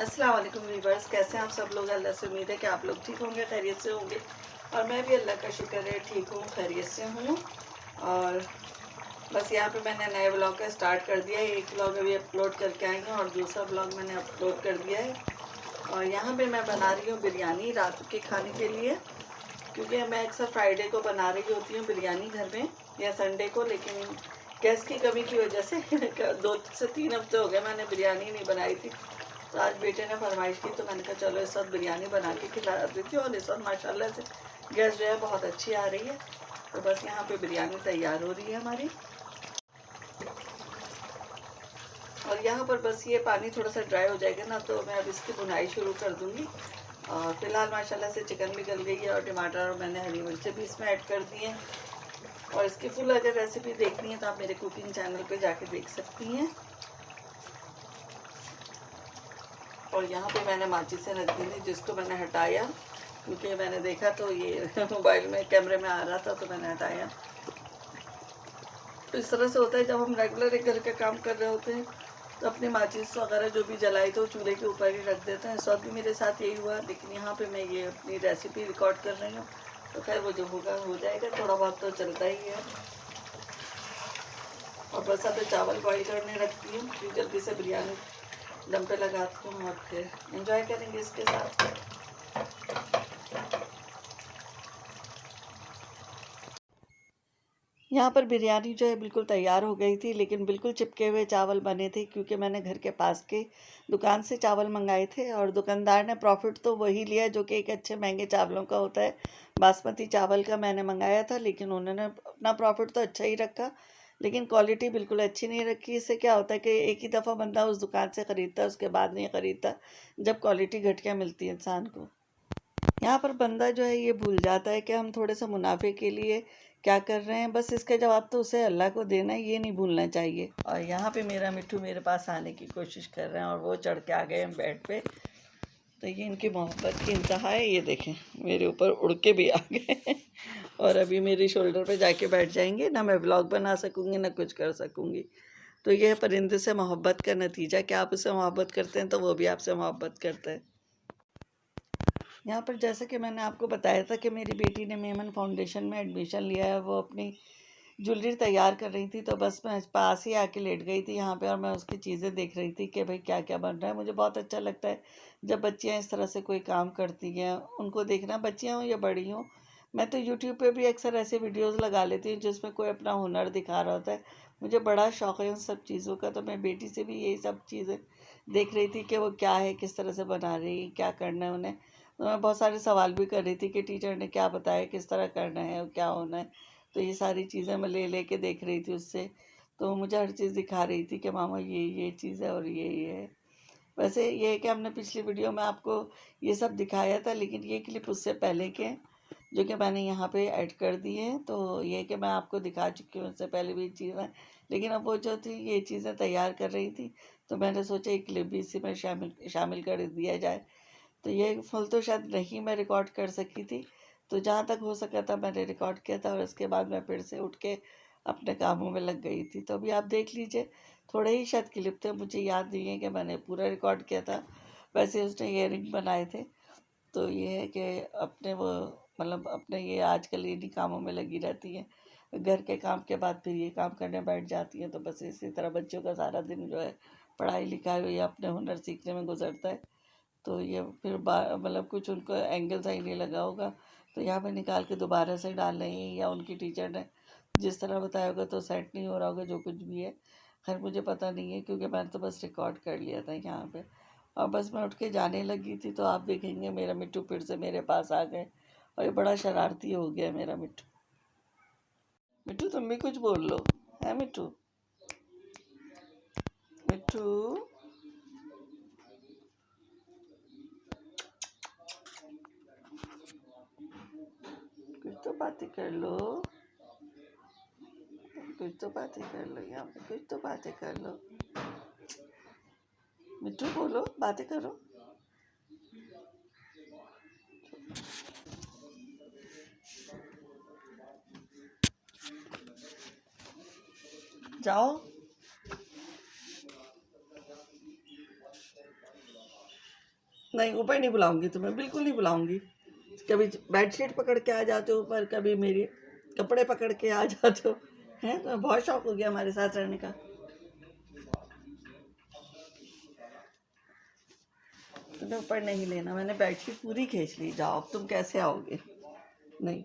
अस्सलाम वालेकुम वीवर्स, कैसे हैं आप सब लोग। अल्लाह से उम्मीद है कि आप लोग ठीक होंगे, खैरियत से होंगे। और मैं भी अल्लाह का शुक्र है ठीक हूँ, खैरियत से हूँ। और बस यहाँ पे मैंने नए ब्लॉग का स्टार्ट कर दिया है। एक ब्लॉग अभी अपलोड करके आई हूँ और दूसरा ब्लॉग मैंने अपलोड कर दिया है। और यहाँ पे मैं बना रही हूँ बिरयानी रात के खाने के लिए, क्योंकि मैं अक्सर फ्राइडे को बना रही होती हूँ बिरयानी घर में या संडे को, लेकिन गैस की कमी की वजह से 2 से 3 हफ्ते हो गए मैंने बिरयानी नहीं बनाई थी। तो आज बेटे ने फरमाइश की तो मैंने कहा चलो इस वक्त बिरयानी बना के खिला देती हूँ। और इस वक्त माशाल्लाह से गैस जो है बहुत अच्छी आ रही है। तो बस यहाँ पे बिरयानी तैयार हो रही है हमारी। और यहाँ पर बस ये पानी थोड़ा सा ड्राई हो जाएगा ना, तो मैं अब इसकी बुनाई शुरू कर दूँगी। और फिलहाल माशाल्लाह से चिकन भी गल गई है और टमाटर और मैंने हरी मिर्चें भी इसमें ऐड कर दी हैं। और इसकी फुल अगर रेसिपी देखनी है तो आप मेरे कुकिंग चैनल पे जाके देख सकती हैं। और यहाँ पे मैंने माचिस से रख दी थी, जिसको मैंने हटाया क्योंकि मैंने देखा तो ये मोबाइल में कैमरे में आ रहा था, तो मैंने हटाया। तो इस तरह से होता है जब हम रेगुलर एक घर का काम कर रहे होते हैं तो अपनी माचिस वगैरह जो भी जलाई तो चूल्हे के ऊपर ही रख देते हैं। इस वक्त भी मेरे साथ यही हुआ, लेकिन यहाँ पे मैं ये अपनी रेसिपी रिकॉर्ड कर रही हूँ, तो खैर वो जो होगा हो जाएगा, थोड़ा बहुत तो चलता ही है। और बस अब चावल बॉईल करने रखती हूँ फिर जल्दी से बिरयानी दम पे लगाती हूँ और फिर एंजॉय करेंगे इसके साथ। यहाँ पर बिरयानी जो है बिल्कुल तैयार हो गई थी, लेकिन बिल्कुल चिपके हुए चावल बने थे, क्योंकि मैंने घर के पास के दुकान से चावल मंगाए थे। और दुकानदार ने प्रॉफिट तो वही लिया जो कि एक अच्छे महंगे चावलों का होता है। बासमती चावल का मैंने मंगाया था, लेकिन उन्होंने अपना प्रॉफिट तो अच्छा ही रखा, लेकिन क्वालिटी बिल्कुल अच्छी नहीं रखी। इससे क्या होता है कि एक ही दफ़ा बंदा उस दुकान से ख़रीदता है, उसके बाद नहीं ख़रीदता जब क्वालिटी घटिया मिलती है इंसान को। यहाँ पर बंदा जो है ये भूल जाता है कि हम थोड़े से मुनाफे के लिए क्या कर रहे हैं। बस इसका जवाब तो उसे अल्लाह को देना है, ये नहीं भूलना चाहिए। और यहाँ पे मेरा मिट्ठू मेरे पास आने की कोशिश कर रहे हैं और वो चढ़ के आ गए हैं बेड पे। तो ये इनकी मोहब्बत की इंतहा है। ये देखें मेरे ऊपर उड़ के भी आ गए और अभी मेरी शोल्डर पे जाके बैठ जाएंगे। ना मैं व्लॉग बना सकूँगी ना कुछ कर सकूँगी। तो ये परिंदे से मोहब्बत का नतीजा कि आप उससे मोहब्बत करते हैं तो वो भी आपसे मोहब्बत करता है। यहाँ पर जैसे कि मैंने आपको बताया था कि मेरी बेटी ने मेमन फाउंडेशन में एडमिशन लिया है। वो अपनी ज्वेलरी तैयार कर रही थी, तो बस मैं पास ही आके लेट गई थी यहाँ पे और मैं उसकी चीज़ें देख रही थी कि भाई क्या क्या बन रहा है। मुझे बहुत अच्छा लगता है जब बच्चियाँ इस तरह से कोई काम करती हैं, उनको देखना, बच्चियाँ हों या बड़ी हों। मैं तो यूट्यूब पे भी अक्सर ऐसे वीडियोज़ लगा लेती हूँ जिसमें कोई अपना हुनर दिखा रहा होता है। मुझे बड़ा शौक़ है उन सब चीज़ों का, तो मैं बेटी से भी यही सब चीज़ें देख रही थी कि वो क्या है, किस तरह से बना रही है, क्या करना है उन्हें। तो मैं बहुत सारे सवाल भी कर रही थी कि टीचर ने क्या बताया, किस तरह करना है और क्या होना है। तो ये सारी चीज़ें मैं ले के देख रही थी उससे। तो मुझे हर चीज़ दिखा रही थी कि मामा ये चीज़ है और ये है। वैसे ये है कि हमने पिछली वीडियो में आपको ये सब दिखाया था, लेकिन ये क्लिप उससे पहले के हैं जो कि मैंने यहाँ पे ऐड कर दिए हैं। तो ये कि मैं आपको दिखा चुकी हूँ उससे पहले भी चीज़ें, लेकिन अब वो जो थी ये चीज़ें तैयार कर रही थी, तो मैंने सोचा एक क्लिप भी इसी में शामिल कर दिया जाए। तो ये फुल तो शायद नहीं मैं रिकॉर्ड कर सकी थी, तो जहाँ तक हो सका था मैंने रिकॉर्ड किया था और उसके बाद मैं फिर से उठ के अपने कामों में लग गई थी। तो अभी आप देख लीजिए, थोड़े ही शायद क्लिप थे, मुझे याद नहीं है कि मैंने पूरा रिकॉर्ड किया था। वैसे उसने ईयरिंग बनाए थे। तो ये है कि अपने वो मतलब अपने ये आजकल इन्हीं कामों में लगी रहती हैं। घर के काम के बाद फिर ये काम करने बैठ जाती हैं। तो बस इसी तरह बच्चों का सारा दिन जो है पढ़ाई लिखाई या अपने हुनर सीखने में गुजरता है। तो ये फिर मतलब कुछ उनको एंगल सही नहीं लगा होगा, तो यहाँ पे निकाल के दोबारा से डाल रही हैं, या उनकी टीचर ने जिस तरह बताया होगा तो सेट नहीं हो रहा होगा, जो कुछ भी है। खैर मुझे पता नहीं है, क्योंकि मैंने तो बस रिकॉर्ड कर लिया था यहाँ पे। और बस मैं उठ के जाने लगी थी, तो आप देखेंगे मेरा मिट्टू फिर से मेरे पास आ गए और ये बड़ा शरारती हो गया मेरा मिट्टू। मिट्टू तुम भी कुछ बोल लो, है मिट्टू? मिट्टू कुछ तो बातें कर लो, कुछ तो बातें कर लो, यहाँ पे कुछ तो बातें कर लो। मिट्टू बोलो, बातें करो। जाओ। नहीं, ऊपर नहीं बुलाऊंगी तुम्हें, बिल्कुल नहीं बुलाऊंगी। कभी बेडशीट पकड़ के आ जाते हो ऊपर, कभी मेरी कपड़े पकड़ के आ जाते हो। हैं, तुम्हें बहुत शौक हो गया हमारे साथ रहने का। तुम्हें ऊपर नहीं लेना, मैंने बेडशीट पूरी खींच ली। जाओ, अब तुम कैसे आओगे? नहीं,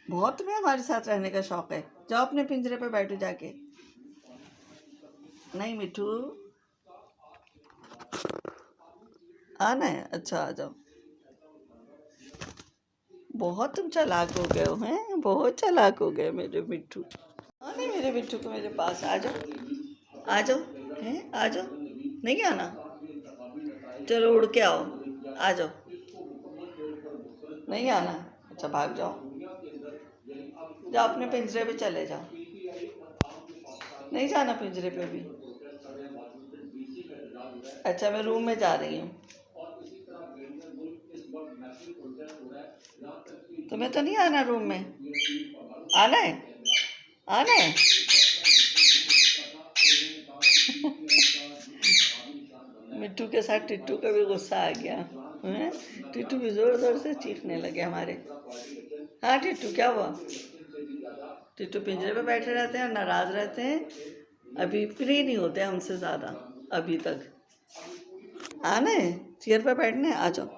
बहुत तुम्हें हमारे साथ रहने का शौक है। जाओ अपने पिंजरे पे बैठो जाके। नहीं मिठू, आना है? अच्छा, आ जाओ। बहुत तुम चालाक हो गए हो, हैं? बहुत चालाक हो गए मेरे मिट्टू। हाँ, नहीं, मेरे मिट्टू को मेरे पास आ जाओ, आ जाओ। हैं, आ जाओ। नहीं आना? चलो उड़ के आओ, आ जाओ। नहीं आना? अच्छा, भाग जाओ। जाओ अपने पिंजरे पे चले जाओ। नहीं जाना पिंजरे पे भी? अच्छा, मैं रूम में जा रही हूँ। तुम्हें तो नहीं आना रूम में? आना है? आना है? मिट्टू के साथ टिट्टू का भी गुस्सा आ गया है। टिट्टू भी जोर जोर से चीखने लगे हमारे। हाँ टिट्टू, क्या हुआ? टिट्टू पिंजरे पे बैठे रहते हैं और नाराज रहते हैं। अभी फ्री नहीं होते हमसे ज़्यादा अभी तक। आना है? चेयर पे बैठने? आ जाओ,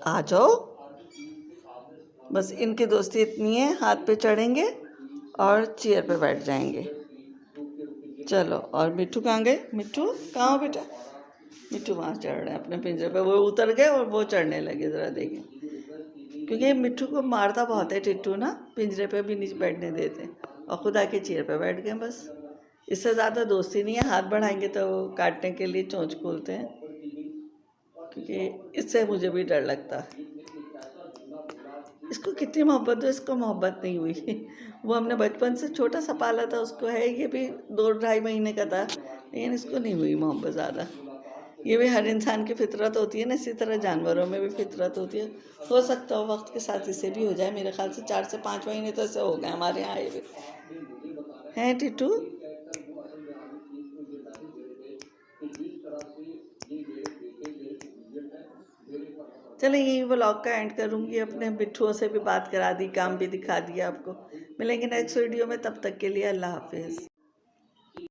आ जाओ। बस इनकी दोस्ती इतनी है, हाथ पे चढ़ेंगे और चेयर पे बैठ जाएंगे। चलो, और मिट्टू कहाँ गए? मिट्टू कहाँ हो बेटा? मिट्टू वहाँ चढ़ रहे हैं अपने पिंजरे पे। वो उतर गए और वो चढ़ने लगे, ज़रा देखें। क्योंकि मिट्टू को मारता बहुत है टिट्टू ना, पिंजरे पे भी नहीं बैठने देते और खुद आके चेयर पे बैठ गए बस। इससे ज़्यादा दोस्ती नहीं है। हाथ बढ़ाएंगे तो काटने के लिए चोंच खोलते हैं, क्योंकि इससे मुझे भी डर लगता है। इसको कितनी मोहब्बत हो, इसको मोहब्बत नहीं हुई। वो हमने बचपन से छोटा सा पाला था, उसको है, ये भी 2-2.5 महीने का था, लेकिन इसको नहीं हुई मोहब्बत ज़्यादा। ये भी हर इंसान की फितरत होती है ना, इसी तरह जानवरों में भी फितरत होती है। हो सकता हो वक्त के साथ इसे भी हो जाए। मेरे ख्याल से 4 से 5 महीने तो ऐसे हो गए हमारे यहाँ। ये भी हैं टिट्टू। चलो, यही व्लॉग का एंड करूँगी। अपने बिट्ठुओं से भी बात करा दी, काम भी दिखा दिया आपको। मिलेंगे नेक्स्ट वीडियो में, तब तक के लिए अल्लाह हाफिज़।